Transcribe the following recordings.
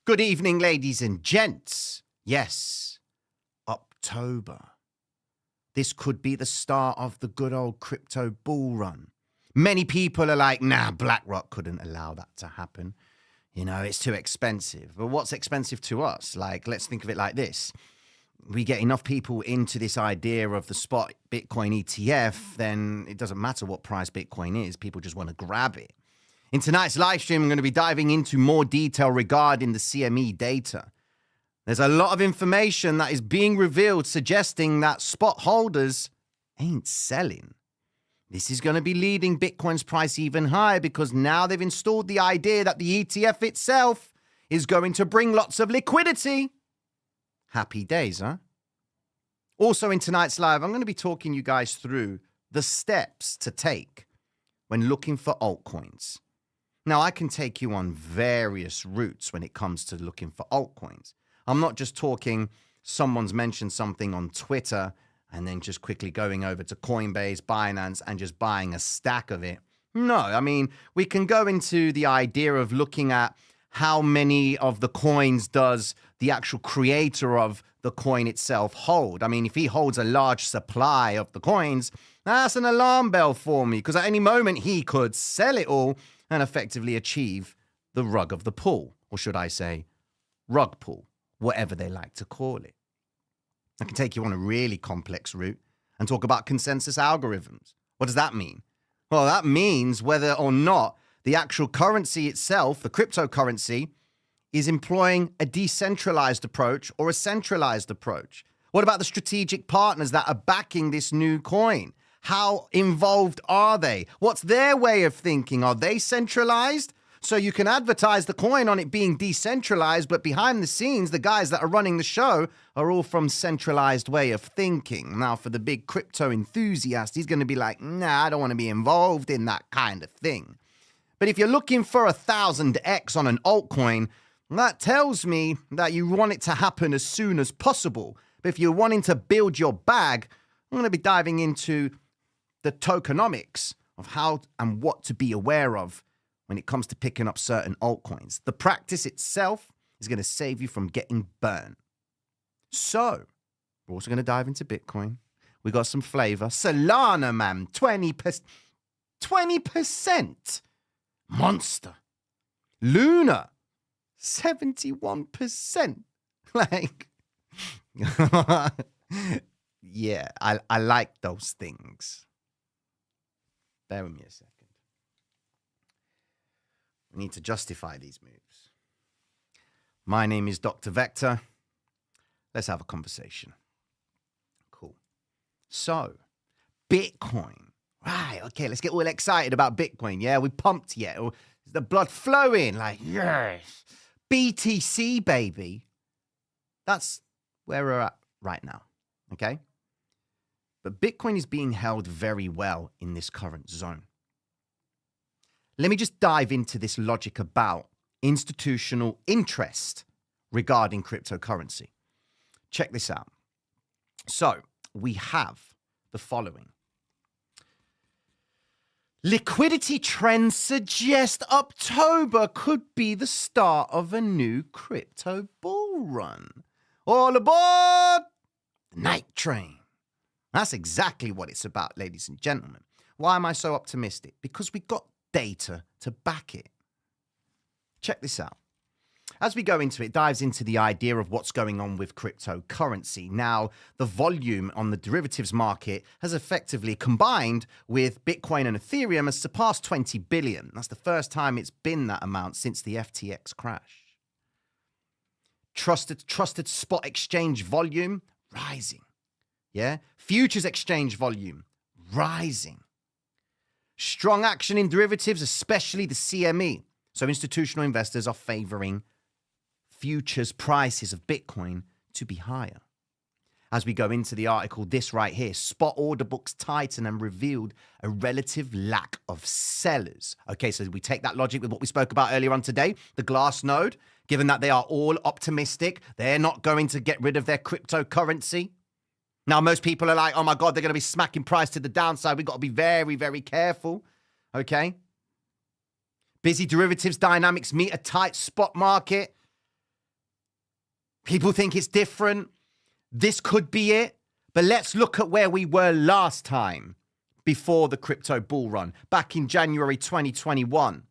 Good evening, ladies and gents. Yes, Uptober. This could be the start of the good old crypto bull run. Many people are like, nah, BlackRock couldn't allow that to happen. You know, it's too expensive. But what's expensive to us? Like, let's think of it like this. We get enough people into this idea of the spot Bitcoin ETF, then it doesn't matter what price Bitcoin is. People just want to grab it. In tonight's live stream, I'm going to be diving into more detail regarding the CME data. There's a lot of information that is being revealed suggesting that spot holders ain't selling. This is going to be leading Bitcoin's price even higher because now they've installed the idea that the ETF itself is going to bring lots of liquidity. Happy days, huh? Also in tonight's live, I'm going to be talking you guys through the steps to take when looking for altcoins. Now, I can take you on various routes when it comes to looking for altcoins. I'm not just talking someone's mentioned something on Twitter and then just quickly going over to Coinbase, Binance, and just buying a stack of it. No, I mean, we can go into the idea of looking at how many of the coins does the actual creator of the coin itself hold. I mean, if he holds a large supply of the coins, that's an alarm bell for me because at any moment he could sell it all and effectively achieve the rug of the pool, or should I say rug pull, whatever they like to call it. I can take you on a really complex route and talk about consensus algorithms. What does that mean? Well, that means whether or not the actual currency itself, the cryptocurrency, is employing a decentralized approach or a centralized approach. What about the strategic partners that are backing this new coin? How involved are they? What's their way of thinking? Are they centralized? So you can advertise the coin on it being decentralized, but behind the scenes, the guys that are running the show are all from centralized way of thinking. Now, for the big crypto enthusiast, he's going to be like, nah, I don't want to be involved in that kind of thing. But if you're looking for 1000x on an altcoin, that tells me that you want it to happen as soon as possible. But if you're wanting to build your bag, I'm going to be diving into the tokenomics of how and what to be aware of when it comes to picking up certain altcoins. The practice itself is going to save you from getting burned. So, we're also going to dive into Bitcoin. We got some flavor. Solana, man, 20%. 20%. Monster. Luna, 71%. Like, yeah, I like those things. Bear with me a second. We need to justify these moves. My name is Dr. Vector. Let's have a conversation. Cool. So, Bitcoin. Right, okay, let's get all excited about Bitcoin. Yeah, we pumped yet. Is the blood flowing? Like, yes. BTC, baby. That's where we're at right now, okay? But Bitcoin is being held very well in this current zone. Let me just dive into this logic about institutional interest regarding cryptocurrency. Check this out. So we have the following. Liquidity trends suggest Uptober could be the start of a new crypto bull run. All aboard the night train. That's exactly what it's about, ladies and gentlemen. Why am I so optimistic? Because we got data to back it. Check this out. As we go into it, dives into the idea of what's going on with cryptocurrency. Now, the volume on the derivatives market has effectively combined with Bitcoin and Ethereum has surpassed 20 billion. That's the first time it's been that amount since the FTX crash. Trusted spot exchange volume rising. Yeah. Futures exchange volume rising. Strong action in derivatives, especially the CME. So institutional investors are favoring futures prices of Bitcoin to be higher. As we go into the article, this right here, spot order books tighten and revealed a relative lack of sellers. Okay, so we take that logic with what we spoke about earlier on today, the Glassnode, given that they are all optimistic, they're not going to get rid of their cryptocurrency. Now, most people are like, oh my God, they're going to be smacking price to the downside. We've got to be very, very careful. Okay. Busy derivatives dynamics meet a tight spot market. People think it's different. This could be it. But let's look at where we were last time before the crypto bull run, back in January 2021.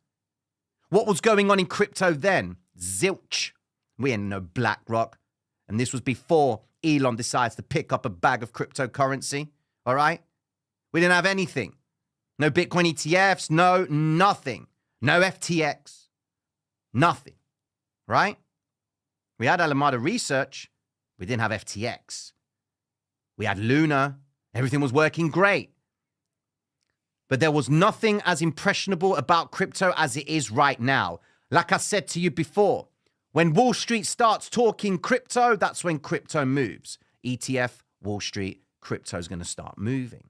What was going on in crypto then? Zilch. We ain't no BlackRock. And this was before Elon decides to pick up a bag of cryptocurrency. All right? We didn't have anything. No Bitcoin ETFs, no nothing. No FTX, nothing, right? We had Alameda Research. We didn't have FTX. We had Luna. Everything was working great. But there was nothing as impressionable about crypto as it is right now. Like I said to you before, when Wall Street starts talking crypto, that's when crypto moves. ETF, Wall Street, crypto is going to start moving.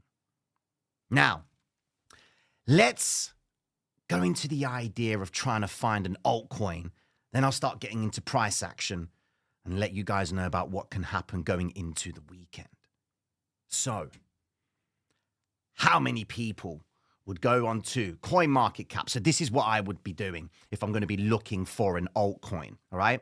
Now, let's go into the idea of trying to find an altcoin. Then I'll start getting into price action and let you guys know about what can happen going into the weekend. So, how many people would go on to CoinMarketCap? So this is what I would be doing if I'm going to be looking for an altcoin, all right?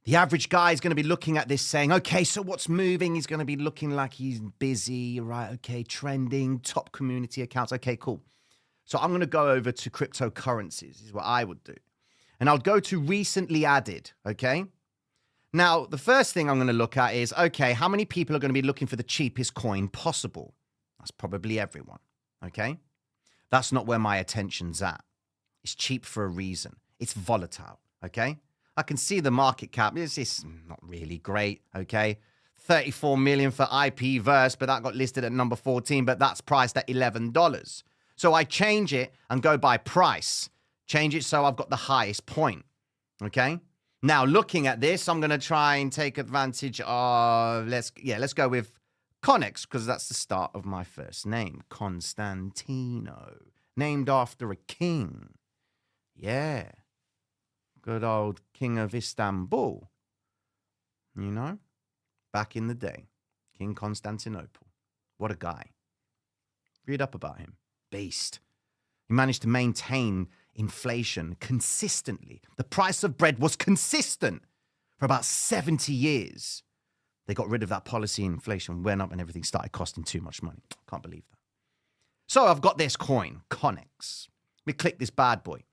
The average guy is going to be looking at this saying, okay, so what's moving? He's going to be looking like he's busy, right? Okay, trending, top community accounts. Okay, cool. So I'm going to go over to cryptocurrencies. This is what I would do. And I'll go to recently added, okay? Now, the first thing I'm going to look at is, okay, how many people are going to be looking for the cheapest coin possible? That's probably everyone, okay? That's not where my attention's at. It's cheap for a reason. It's volatile, okay? I can see the market cap. It's not really great, okay? 34 million for IP Verse, but that got listed at number 14, but that's priced at $11. So I change it and go by price. Change it so I've got the highest point, okay? Now, looking at this, I'm going to try and take advantage of, let's go with Connex, because that's the start of my first name, Constantino, named after a king. Yeah. Good old King of Istanbul. You know? Back in the day. King Constantinople. What a guy. Read up about him. Beast. He managed to maintain inflation consistently. The price of bread was consistent for about 70 years. They got rid of that policy, inflation went up and everything started costing too much money. Can't believe that. So I've got this coin, Connex. We click this bad boy.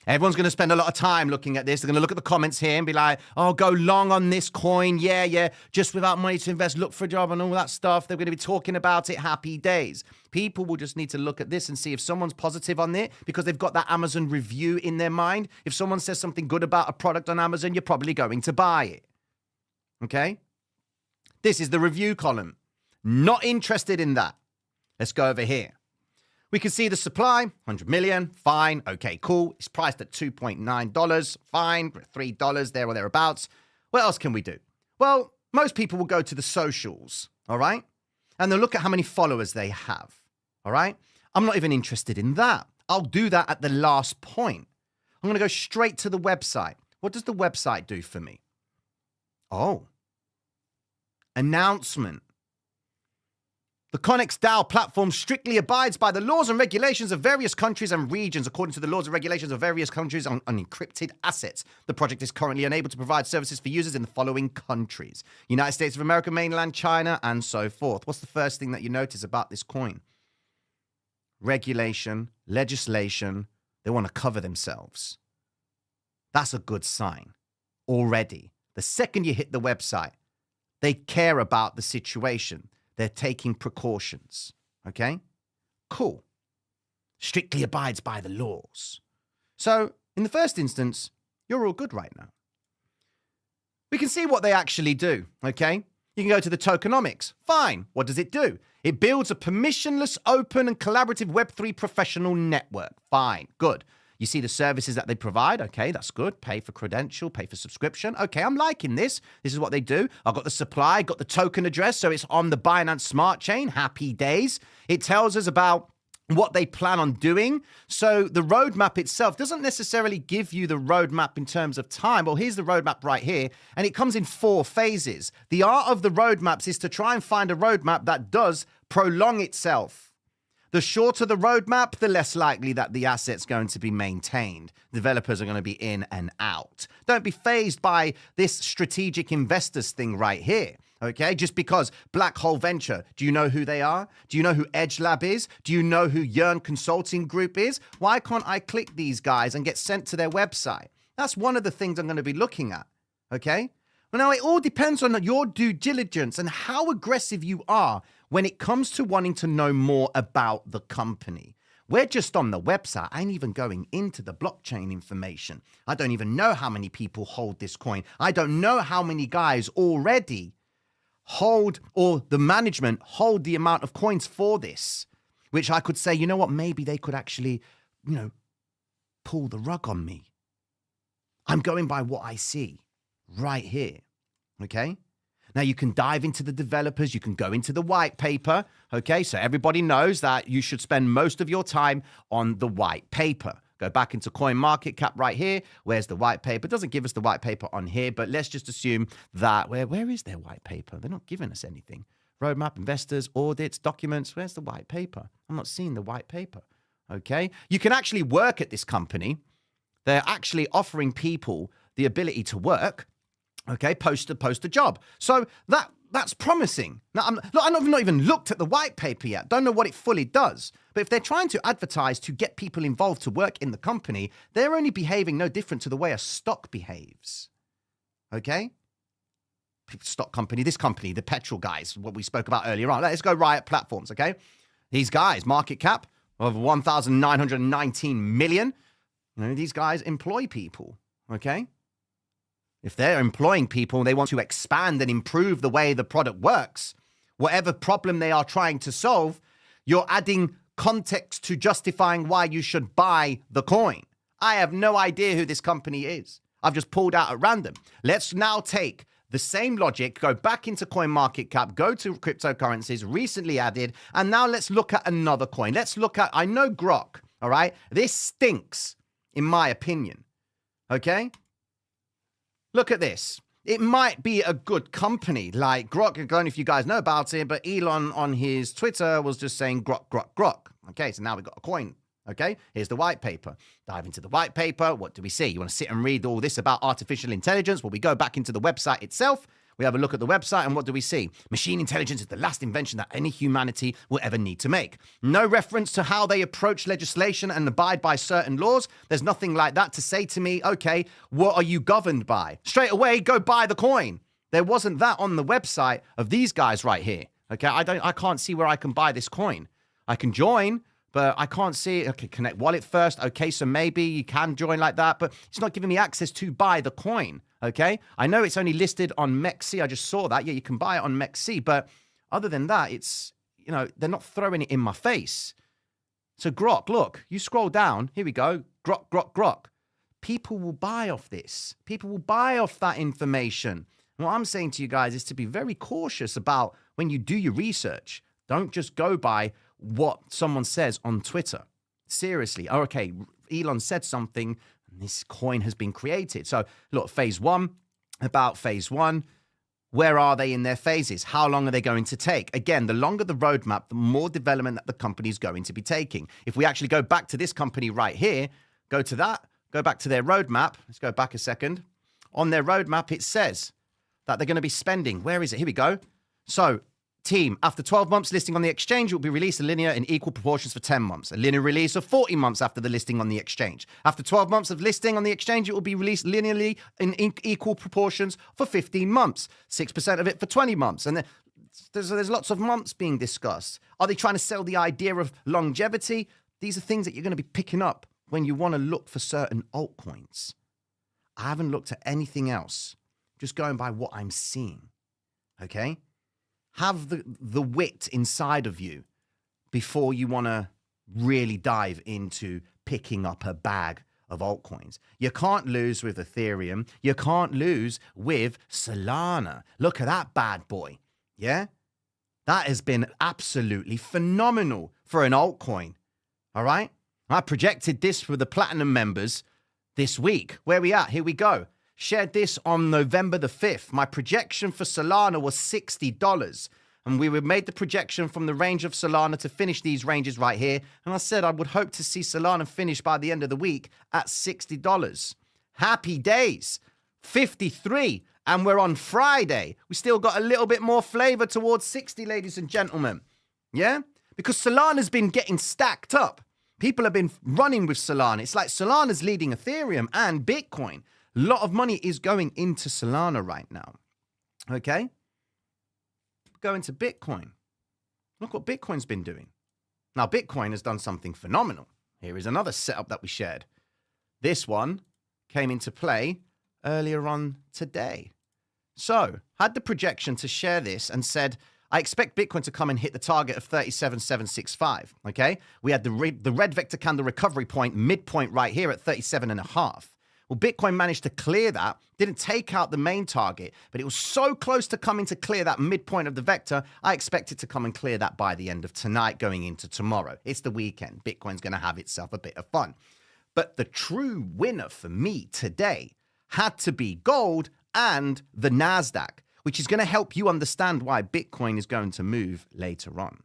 Everyone's going to spend a lot of time looking at this. They're going to look at the comments here and be like, oh, go long on this coin. Yeah. Just without money to invest, look for a job and all that stuff. They're going to be talking about it. Happy days. People will just need to look at this and see if someone's positive on it because they've got that Amazon review in their mind. If someone says something good about a product on Amazon, you're probably going to buy it. Okay? This is the review column. Not interested in that. Let's go over here. We can see the supply, 100 million, fine, okay, cool. It's priced at $2.9, fine, $3, there or thereabouts. What else can we do? Well, most people will go to the socials, all right? And they'll look at how many followers they have, all right? I'm not even interested in that. I'll do that at the last point. I'm going to go straight to the website. What does the website do for me? Oh, announcement. The Connex Platform strictly abides by the laws and regulations of various countries and regions according to the laws and regulations of various countries on encrypted assets. The project is currently unable to provide services for users in the following countries: United States of America, mainland China, and so forth. What's the first thing that you notice about this coin? Regulation, legislation. They want to cover themselves. That's a good sign already. The second you hit the website, they care about the situation. They're taking precautions, okay? Cool. Strictly abides by the laws. So, in the first instance, you're all good right now. We can see what they actually do, okay? You can go to the tokenomics. Fine. What does it do? It builds a permissionless, open, and collaborative Web3 professional network. Fine. Good. You see the services that they provide. Okay, that's good. Pay for credential, pay for subscription. Okay, I'm liking this. This is what they do. I've got the supply, got the token address, so it's on the Binance Smart Chain. Happy days. It tells us about what they plan on doing. So the roadmap itself doesn't necessarily give you the roadmap in terms of time. Well, here's the roadmap right here, and it comes in 4 phases. The art of the roadmaps is to try and find a roadmap that does prolong itself. The shorter the roadmap, the less likely that the asset's going to be maintained. Developers are going to be in and out. Don't be fazed by this strategic investors thing right here. Okay, just because Black Hole Venture, do you know who they are? Do you know who Edge Lab is? Do you know who Yearn Consulting Group is? Why can't I click these guys and get sent to their website? That's one of the things I'm going to be looking at. Okay, well, now it all depends on your due diligence and how aggressive you are when it comes to wanting to know more about the company. We're just on the website. I ain't even going into the blockchain information. I don't even know how many people hold this coin. I don't know how many guys already hold, or the management hold the amount of coins for this, which I could say, you know what, maybe they could actually, pull the rug on me. I'm going by what I see right here. Okay. Now you can dive into the developers, you can go into the white paper, okay? So everybody knows that you should spend most of your time on the white paper. Go back into CoinMarketCap right here. Where's the white paper? It doesn't give us the white paper on here, but let's just assume that, where is their white paper? They're not giving us anything. Roadmap, investors, audits, documents, where's the white paper? I'm not seeing the white paper, okay? You can actually work at this company. They're actually offering people the ability to work. Okay, post a job. So that's promising. Now, I've not even looked at the white paper yet. Don't know what it fully does. But if they're trying to advertise to get people involved to work in the company, they're only behaving no different to the way a stock behaves. Okay? Stock company, this company, the petrol guys, what we spoke about earlier on. Let's go Riot Platforms, okay? These guys, market cap of 1,919 million. These guys employ people, okay? If they're employing people and they want to expand and improve the way the product works, whatever problem they are trying to solve, you're adding context to justifying why you should buy the coin. I have no idea who this company is. I've just pulled out at random. Let's now take the same logic, go back into CoinMarketCap, go to cryptocurrencies, recently added, and now let's look at another coin. Let's look at, I know Grok, all right? This stinks, in my opinion, okay? Look at this. It might be a good company like Grok. I don't know if you guys know about it, but Elon on his Twitter was just saying Grok, Grok, Grok. Okay, so now we've got a coin. Okay, here's the white paper. Dive into the white paper. What do we see? You want to sit and read all this about artificial intelligence? Well, we go back into the website itself. We have a look at the website, and what do we see? Machine intelligence is the last invention that any humanity will ever need to make. No reference to how they approach legislation and abide by certain laws. There's nothing like that to say to me, okay, what are you governed by? Straight away, go buy the coin. There wasn't that on the website of these guys right here. Okay, I can't see where I can buy this coin. I can join, but I can't see it. Okay, connect wallet first. Okay, so maybe you can join like that, but it's not giving me access to buy the coin. Okay, I know it's only listed on Mexc. I just saw that. Yeah, you can buy it on Mexc, but other than that, it's, they're not throwing it in my face. So Grok, look, you scroll down. Here we go. Grok, Grok, Grok. People will buy off this. People will buy off that information. And what I'm saying to you guys is to be very cautious about when you do your research. Don't just go by what someone says on Twitter. Seriously. Oh, okay, Elon said something. This coin has been created. So look, phase one, about phase one. Where are they in their phases? How long are they going to take? Again, the longer the roadmap, the more development that the company is going to be taking. If we actually go back to this company right here, go to that, go back to their roadmap. Let's go back a second. On their roadmap, it says that they're going to be spending. Where is it? Here we go. So team, after 12 months listing on the exchange, it will be released in linear in equal proportions for 10 months. A linear release of 40 months after the listing on the exchange. After 12 months of listing on the exchange, it will be released linearly in equal proportions for 15 months. 6% of it for 20 months. And there's lots of months being discussed. Are they trying to sell the idea of longevity? These are things that you're going to be picking up when you want to look for certain altcoins. I haven't looked at anything else. Just going by what I'm seeing. Okay? Have the wit inside of you before you want to really dive into picking up a bag of altcoins. You can't lose with Ethereum. You can't lose with Solana. Look at that bad boy. Yeah? That has been absolutely phenomenal for an altcoin. All right? I projected this for the Platinum members this week. Where are we at? Here we go. Shared this on November the 5th. My projection for Solana was $60. And we made the projection from the range of Solana to finish these ranges right here. And I said I would hope to see Solana finish by the end of the week at $60. Happy days. 53. And we're on Friday. We still got a little bit more flavor towards 60, ladies and gentlemen. Yeah? Because Solana's been getting stacked up. People have been running with Solana. It's like Solana's leading Ethereum and Bitcoin. A lot of money is going into Solana right now. Okay? Go into Bitcoin. Look what Bitcoin's been doing. Now, Bitcoin has done something phenomenal. Here is another setup that we shared. This one came into play earlier on today. So, had the projection to share this and said, I expect Bitcoin to come and hit the target of 37,765, okay? We had the red vector candle recovery point, midpoint right here at 37.5. Well, Bitcoin managed to clear that, didn't take out the main target, but it was so close to coming to clear that midpoint of the vector, I expect it to come and clear that by the end of tonight going into tomorrow. It's the weekend. Bitcoin's going to have itself a bit of fun. But the true winner for me today had to be gold and the NASDAQ, which is going to help you understand why Bitcoin is going to move later on.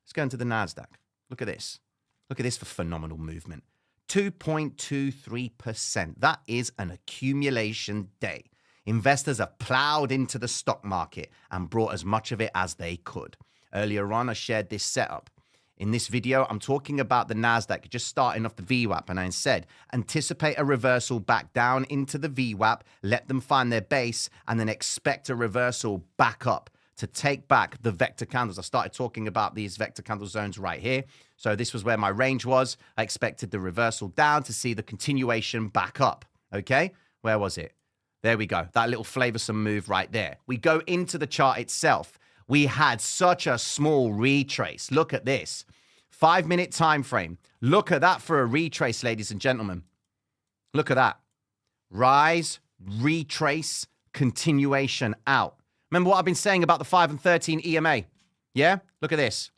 Let's go into the NASDAQ. Look at this. Look at this for phenomenal movement. 2.23%. That is an accumulation day. Investors have plowed into the stock market and brought as much of it as they could. Earlier on, I shared this setup. In this video, I'm talking about the NASDAQ, just starting off the VWAP, and I said, anticipate a reversal back down into the VWAP, let them find their base, and then expect a reversal back up to take back the vector candles. I started talking about these vector candle zones right here. So this was where my range was. I expected the reversal down to see the continuation back up. Okay, where was it? There we go. That little flavorsome move right there. We go into the chart itself. We had such a small retrace. Look at this. 5-minute time frame. Look at that for a retrace, ladies and gentlemen. Look at that. Rise, retrace, continuation out. Remember what I've been saying about the 5 and 13 EMA? Yeah? Look at this.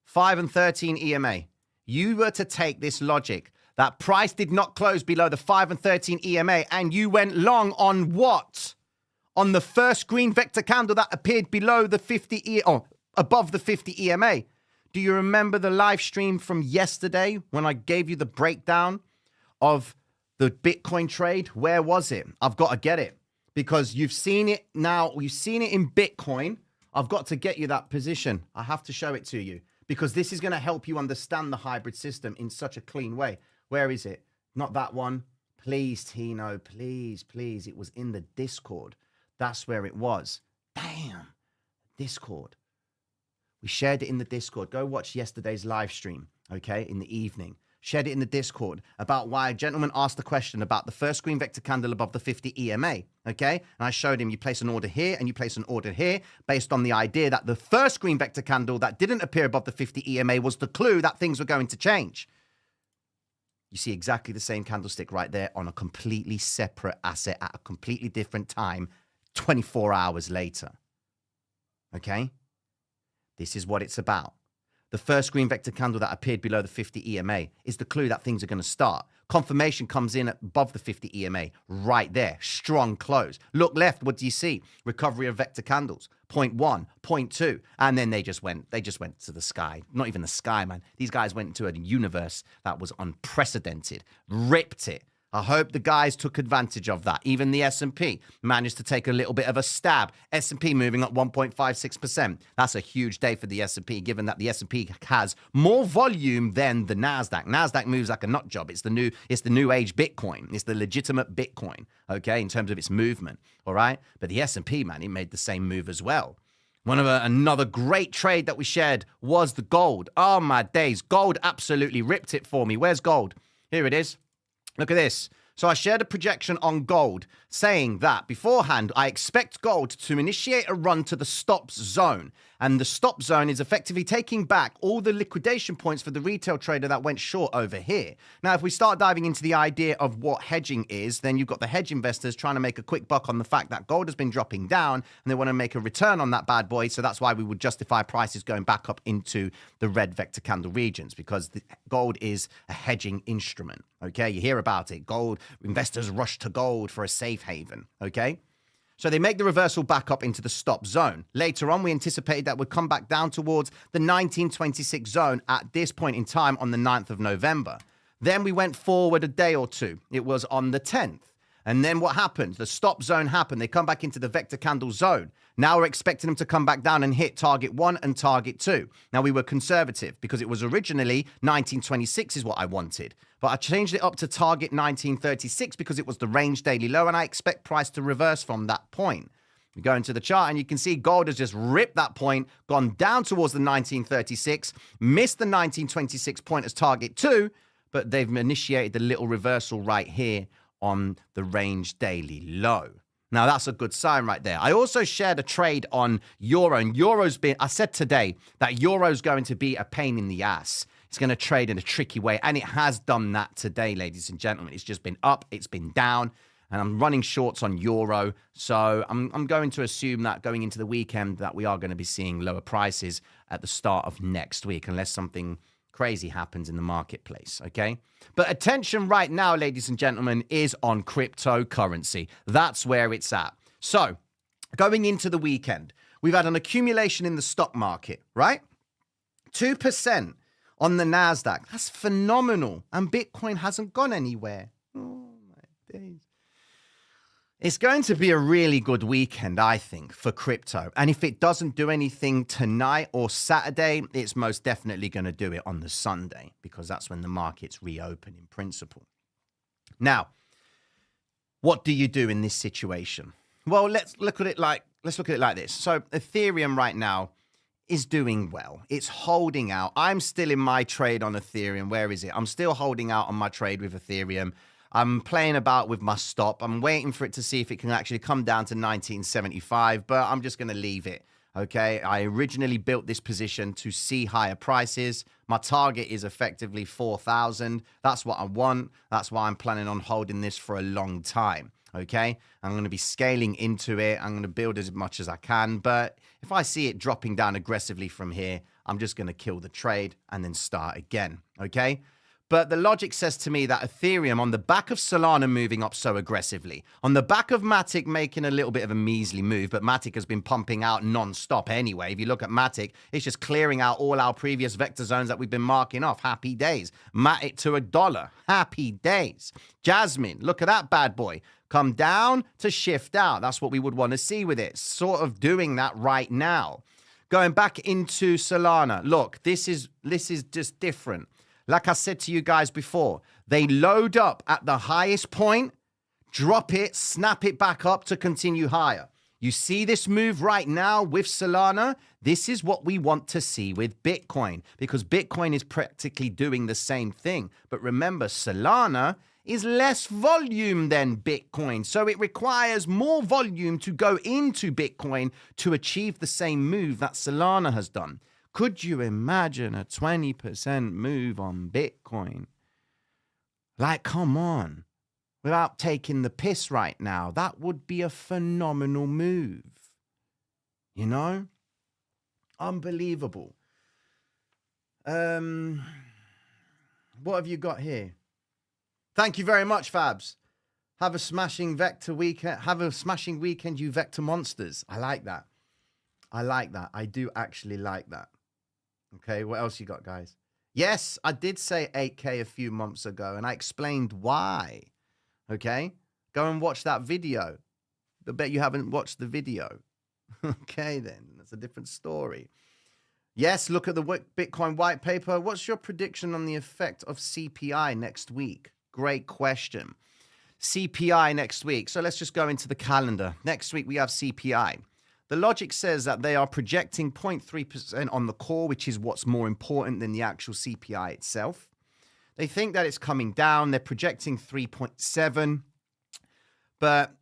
5 and 13 EMA. You were to take this logic. That price did not close below the 5 and 13 EMA, and you went long on what? On the first green vector candle that appeared below the 50 above the 50 EMA. Do you remember the live stream from yesterday when I gave you the breakdown of the Bitcoin trade? Where was it? I've got to get it because you've seen it now. You've seen it in Bitcoin. I've got to get you that position. I have to show it to you because this is going to help you understand the hybrid system in such a clean way. Where is it? Not that one. Please, Tino, please, please. It was in the Discord. That's where it was. Damn. Discord. We shared it in the Discord. Go watch yesterday's live stream, okay, in the evening. Shared it in the Discord about why a gentleman asked the question about the first green vector candle above the 50 EMA, okay? And I showed him you place an order here and you place an order here based on the idea that the first green vector candle that didn't appear above the 50 EMA was the clue that things were going to change. You see exactly the same candlestick right there on a completely separate asset at a completely different time, 24 hours later, okay? This is what it's about. The first green vector candle that appeared below the 50 EMA is the clue that things are going to start. Confirmation comes in above the 50 EMA, right there. Strong close. Look left, what do you see? Recovery of vector candles. 0.1, 0.2, and then they just went to the sky. Not even the sky, man. These guys went into a universe that was unprecedented. Ripped it. I hope the guys took advantage of that. Even the S&P managed to take a little bit of a stab. S&P moving up 1.56%. That's a huge day for the S&P, given that the S&P has more volume than the NASDAQ. NASDAQ moves like a nut job. It's the new age Bitcoin. It's the legitimate Bitcoin, okay, in terms of its movement, all right? But the S&P, man, it made the same move as well. Another great trade that we shared was the gold. Oh, my days. Gold absolutely ripped it for me. Where's gold? Here it is. Look at this. So I shared a projection on gold saying that beforehand, I expect gold to initiate a run to the stop zone. And the stop zone is effectively taking back all the liquidation points for the retail trader that went short over here. Now, if we start diving into the idea of what hedging is, then you've got the hedge investors trying to make a quick buck on the fact that gold has been dropping down and they want to make a return on that bad boy. So that's why we would justify prices going back up into the red vector candle regions, because the gold is a hedging instrument. Okay, you hear about it. Gold investors rush to gold for a safe haven. Okay. So they make the reversal back up into the stop zone. Later on, we anticipated that would come back down towards the 1926 zone at this point in time on the 9th of November. Then we went forward a day or two. It was on the 10th. And then what happened? The stop zone happened. They come back into the vector candle zone. Now we're expecting them to come back down and hit target 1 and target 2. Now we were conservative because it was originally 1926 is what I wanted. But I changed it up to target 1936 because it was the range daily low and I expect price to reverse from that point. We go into the chart and you can see gold has just ripped that point, gone down towards the 1936, missed the 1926 point as target 2, but they've initiated the little reversal right here on the range daily low. Now, that's a good sign right there. I also shared a trade on Euro, and Euro's been, I said today that Euro's going to be a pain in the ass. It's going to trade in a tricky way, and it has done that today, ladies and gentlemen. It's just been up, it's been down, and I'm running shorts on Euro, so I'm going to assume that going into the weekend that we are going to be seeing lower prices at the start of next week, unless something crazy happens in the marketplace, okay? But attention right now, ladies and gentlemen, is on cryptocurrency. That's where it's at. So, going into the weekend, we've had an accumulation in the stock market, right? 2% on the NASDAQ. That's phenomenal. And Bitcoin hasn't gone anywhere. Oh, my days. It's going to be a really good weekend, I think, for crypto. And if it doesn't do anything tonight or Saturday, it's most definitely going to do it on the Sunday because that's when the markets reopen in principle. Now, what do you do in this situation? Well, let's look at it like this. So Ethereum right now is doing well. It's holding out. I'm still in my trade on Ethereum. Where is it? I'm still holding out on my trade with Ethereum. I'm playing about with my stop. I'm waiting for it to see if it can actually come down to 1975, but I'm just going to leave it, okay? I originally built this position to see higher prices. My target is effectively 4,000. That's what I want. That's why I'm planning on holding this for a long time, okay? I'm going to be scaling into it. I'm going to build as much as I can, but if I see it dropping down aggressively from here, I'm just going to kill the trade and then start again, okay? But the logic says to me that Ethereum, on the back of Solana moving up so aggressively, on the back of MATIC making a little bit of a measly move, but MATIC has been pumping out non-stop anyway. If you look at MATIC, it's just clearing out all our previous vector zones that we've been marking off. Happy days. MATIC to $1. Happy days. JASMY, look at that bad boy. Come down to shift out. That's what we would want to see with it. Sort of doing that right now. Going back into Solana. Look, this is just different. Like I said to you guys before, they load up at the highest point, drop it, snap it back up to continue higher. You see this move right now with Solana? This is what we want to see with Bitcoin because Bitcoin is practically doing the same thing. But remember, Solana is less volume than Bitcoin. So it requires more volume to go into Bitcoin to achieve the same move that Solana has done. Could you imagine a 20% move on Bitcoin? Like, come on. Without taking the piss right now, that would be a phenomenal move. You know? Unbelievable. What have you got here? Thank you very much, Fabs. Have a smashing vector weekend. Have a smashing weekend, you vector monsters. I like that. I like that. I do actually like that. Okay, what else you got, guys? Yes, I did say 8K a few months ago, and I explained why. Okay? Go and watch that video. I bet you haven't watched the video. Okay, then. That's a different story. Yes, look at the Bitcoin white paper. What's your prediction on the effect of CPI next week? Great question. CPI next week. So let's just go into the calendar. Next week, we have CPI. The logic says that they are projecting 0.3% on the core, which is what's more important than the actual CPI itself. They think that it's coming down. They're projecting 3.7. But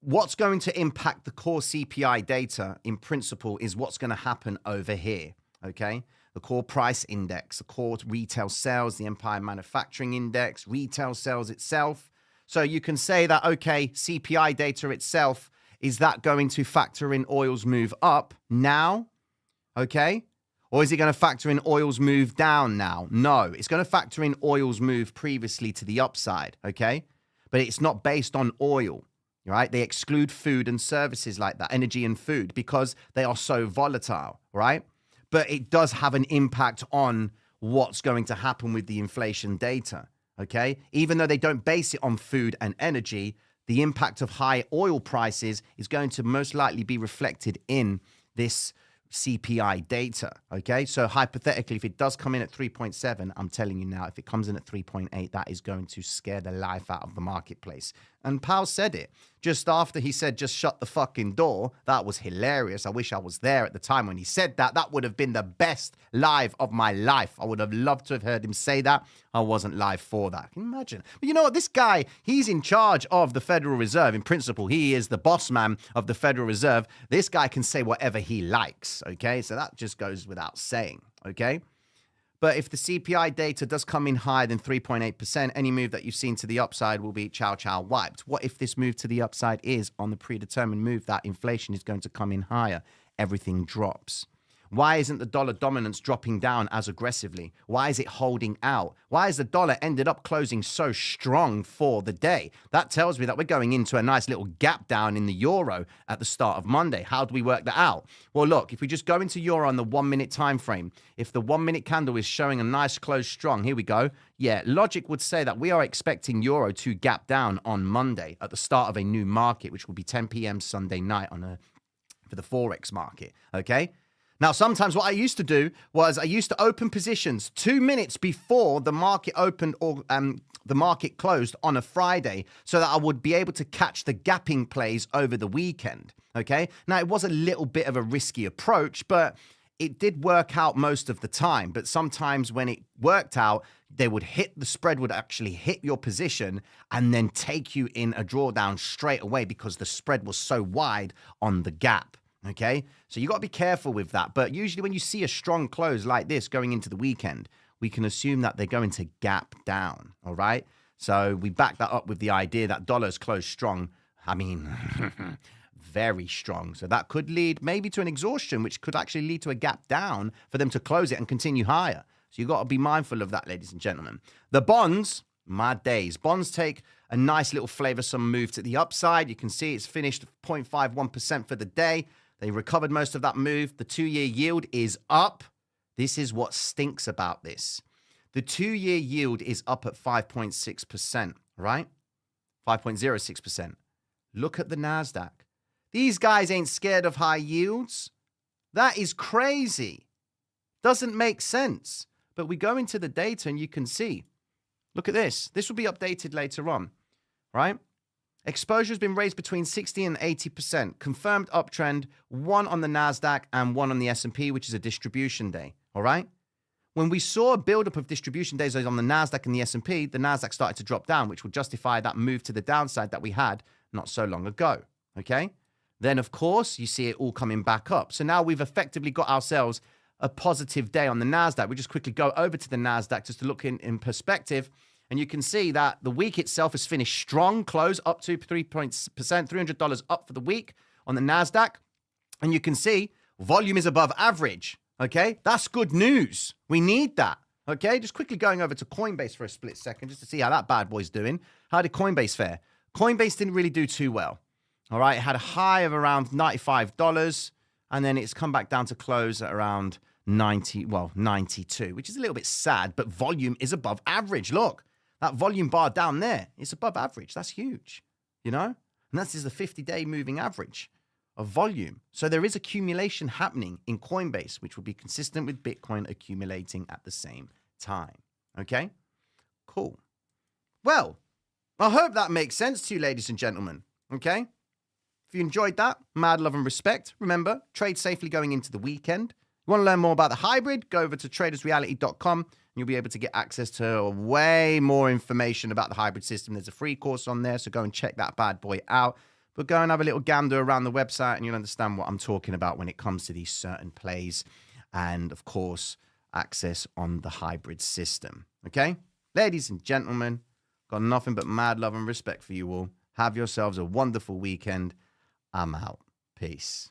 what's going to impact the core CPI data in principle is what's going to happen over here, okay? The core price index, the core retail sales, the Empire Manufacturing Index, retail sales itself. So you can say that, okay, CPI data itself, is that going to factor in oil's move up now? Okay. Or is it going to factor in oil's move down now? No, it's going to factor in oil's move previously to the upside. Okay. But it's not based on oil. right? They exclude food and services like that, energy and food, because they are so volatile, right? But it does have an impact on what's going to happen with the inflation data, okay? Even though they don't base it on food and energy, the impact of high oil prices is going to most likely be reflected in this CPI data, okay? So hypothetically, if it does come in at 3.7, I'm telling you now, if it comes in at 3.8, that is going to scare the life out of the marketplace. And Powell said it just after he said, just shut the fucking door. That was hilarious. I wish I was there at the time when he said that. That would have been the best live of my life. I would have loved to have heard him say that. I wasn't live for that. Can you imagine? But you know what? This guy, he's in charge of the Federal Reserve. In principle, he is the boss man of the Federal Reserve. This guy can say whatever he likes, okay? So that just goes without saying, okay? But if the CPI data does come in higher than 3.8%, any move that you've seen to the upside will be chow chow wiped. What if this move to the upside is on the predetermined move that inflation is going to come in higher? Everything drops. Why isn't the dollar dominance dropping down as aggressively? Why is it holding out? Why has the dollar ended up closing so strong for the day? That tells me that we're going into a nice little gap down in the euro at the start of Monday. How do we work that out? Well, look, if we just go into euro on the 1 minute time frame, if the 1 minute candle is showing a nice close strong, here we go. Yeah, logic would say that we are expecting euro to gap down on Monday at the start of a new market, which will be 10 p.m. Sunday night for the Forex market, okay? Now, sometimes what I used to do was I used to open positions 2 minutes before the market opened or the market closed on a Friday so that I would be able to catch the gapping plays over the weekend, okay? Now, it was a little bit of a risky approach, but it did work out most of the time. But sometimes when it worked out, they would hit, the spread would actually hit your position and then take you in a drawdown straight away because the spread was so wide on the gap. Okay, so you got to be careful with that. But usually when you see a strong close like this going into the weekend, we can assume that they're going to gap down. All right. So we back that up with the idea that dollars close strong. I mean, very strong. So that could lead maybe to an exhaustion, which could actually lead to a gap down for them to close it and continue higher. So you've got to be mindful of that, ladies and gentlemen. The bonds, mad days. Bonds take a nice little flavorsome move to the upside. You can see it's finished 0.51% for the day. They recovered most of that move. The 2-year yield is up. This is what stinks about this. The 2-year yield is up at 5.6%, right? 5.06%. Look at the NASDAQ. These guys ain't scared of high yields. That is crazy. Doesn't make sense. But we go into the data and you can see. Look at this. This will be updated later on, right? Exposure has been raised between 60 and 80%. Confirmed uptrend, one on the NASDAQ and one on the S&P, which is a distribution day, all right? When we saw a buildup of distribution days on the NASDAQ and the S&P, the NASDAQ started to drop down, which would justify that move to the downside that we had not so long ago, okay? Then, of course, you see it all coming back up. So now we've effectively got ourselves a positive day on the NASDAQ. We just quickly go over to the NASDAQ just to look in perspective. And you can see that the week itself has finished strong, close up to 3%, $300 up for the week on the NASDAQ. And you can see volume is above average, okay? That's good news. We need that, okay? Just quickly going over to Coinbase for a split second just to see how that bad boy's doing. How did Coinbase fare? Coinbase didn't really do too well, all right? It had a high of around $95, and then it's come back down to close at around 92, which is a little bit sad, but volume is above average. Look. That volume bar down there is above average. That's huge, you know? And that is the 50-day moving average of volume. So there is accumulation happening in Coinbase, which will be consistent with Bitcoin accumulating at the same time. Okay? Cool. Well, I hope that makes sense to you, ladies and gentlemen. Okay? If you enjoyed that, mad love and respect. Remember, trade safely going into the weekend. You want to learn more about the hybrid? Go over to tradersreality.com. You'll be able to get access to way more information about the hybrid system. There's a free course on there, so go and check that bad boy out. But go and have a little gander around the website, and you'll understand what I'm talking about when it comes to these certain plays. And, of course, access on the hybrid system. Okay? Ladies and gentlemen, got nothing but mad love and respect for you all. Have yourselves a wonderful weekend. I'm out. Peace.